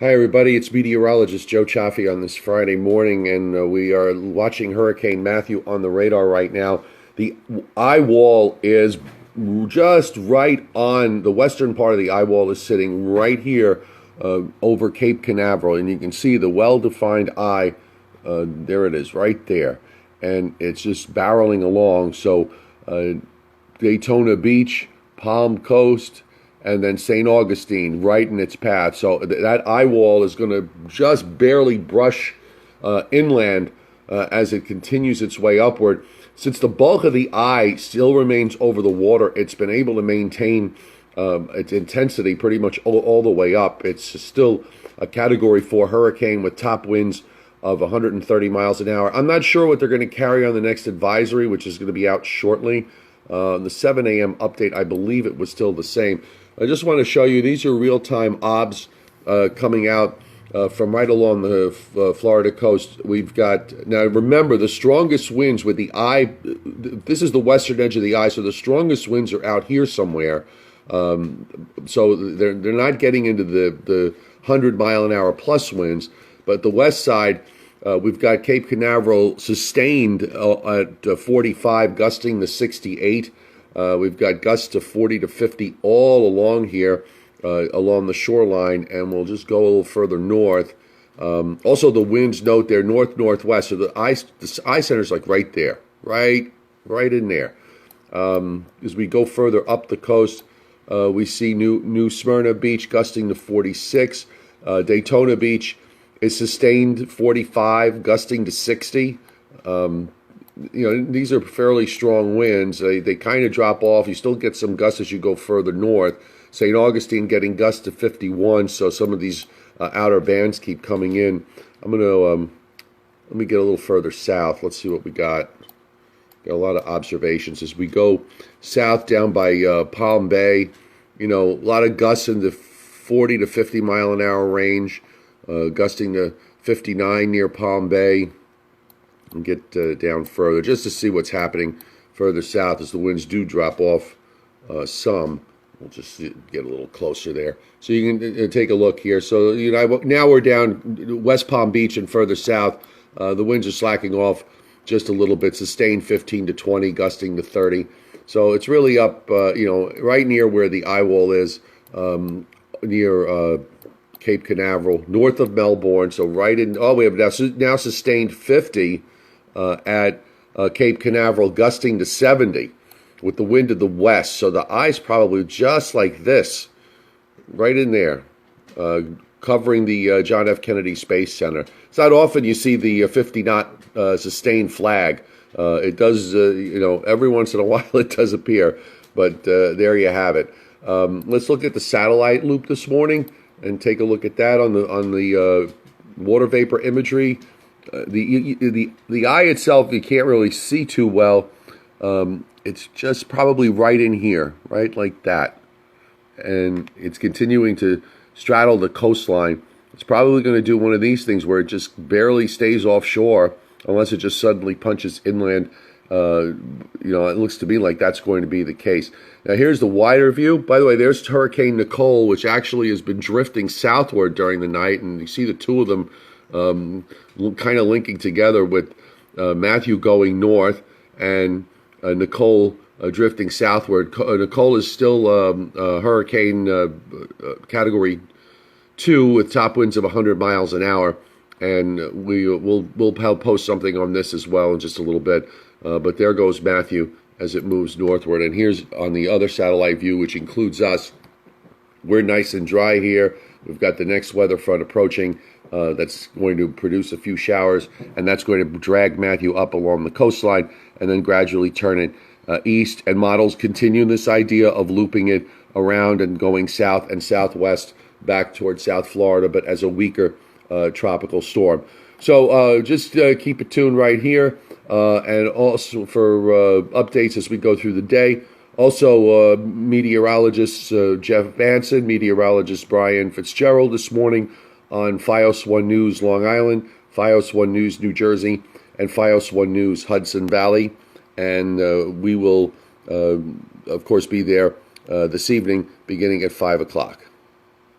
Hi, everybody. It's meteorologist Joe Chaffee on this Friday morning, and we are watching Hurricane Matthew on the radar right now. The eye wall is just right on the western part of the eye wall is sitting right here over Cape Canaveral, and you can see the well-defined eye. There it is, right there, and it's just barreling along. So Daytona Beach, Palm Coast, and then St. Augustine right in its path. So that eye wall is going to just barely brush inland as it continues its way upward. Since the bulk of the eye still remains over the water, it's been able to maintain its intensity pretty much all the way up. It's still a Category 4 hurricane with top winds of 130 miles an hour. I'm not sure what they're going to carry on the next advisory, which is going to be out shortly. The 7 a.m. update, I believe it was still the same. I just want to show you, these are real-time OBS coming out from right along the Florida coast. We've got, now remember, the strongest winds with the eye, this is the western edge of the eye, so the strongest winds are out here somewhere. So they're not getting into the 100-mile-an-hour plus winds, but the west side, we've got Cape Canaveral sustained at 45, gusting to 68. We've got gusts of 40 to 50 all along here, along the shoreline, and we'll just go a little further north. Also, the winds, note, they're north-northwest, so the eye center is like right there, right in there. As we go further up the coast, we see New Smyrna Beach gusting to 46. Daytona Beach is sustained 45, gusting to 60. These are fairly strong winds. They kind of drop off. You still get some gusts as you go further north. St. Augustine getting gusts to 51, so some of these outer bands keep coming in. I'm going to, let me get a little further south. Let's see what we got. Got a lot of observations. As we go south down by Palm Bay, a lot of gusts in the 40 to 50 mile an hour range, gusting to 59 near Palm Bay. And get down further just to see what's happening further south as the winds do drop off some. We'll just get a little closer there. So you can take a look here. So now we're down West Palm Beach and further south. The winds are slacking off just a little bit, sustained 15 to 20, gusting to 30. So it's really up, right near where the eye wall is, near Cape Canaveral, north of Melbourne. So right in, we have now sustained 50 at Cape Canaveral, gusting to 70 with the wind to the west. So the eye's probably just like this, right in there, covering the John F. Kennedy Space Center. It's not often you see the 50-knot sustained flag. It does, every once in a while it does appear, but there you have it. Let's look at the satellite loop this morning and take a look at that on the water vapor imagery. The eye itself, you can't really see too well. It's just probably right in here, right like that. And it's continuing to straddle the coastline. It's probably going to do one of these things where it just barely stays offshore unless it just suddenly punches inland. It looks to me like that's going to be the case. Now, here's the wider view. By the way, there's Hurricane Nicole, which actually has been drifting southward during the night, and you see the two of them kind of linking together with Matthew going north and Nicole drifting southward. Nicole is still hurricane Category 2 with top winds of 100 miles an hour, and we'll post something on this as well in just a little bit. But there goes Matthew as it moves northward. And here's on the other satellite view, which includes us. We're nice and dry here. We've got the next weather front approaching that's going to produce a few showers, and that's going to drag Matthew up along the coastline and then gradually turn it east. And models continue this idea of looping it around and going south and southwest back towards South Florida, but as a weaker tropical storm. So just keep it tuned right here, and also for updates as we go through the day. Also, meteorologist Jeff Vanson, meteorologist Brian Fitzgerald this morning on FiOS 1 News Long Island, FiOS 1 News New Jersey, and FiOS 1 News Hudson Valley. And we will, of course, be there this evening beginning at 5 o'clock.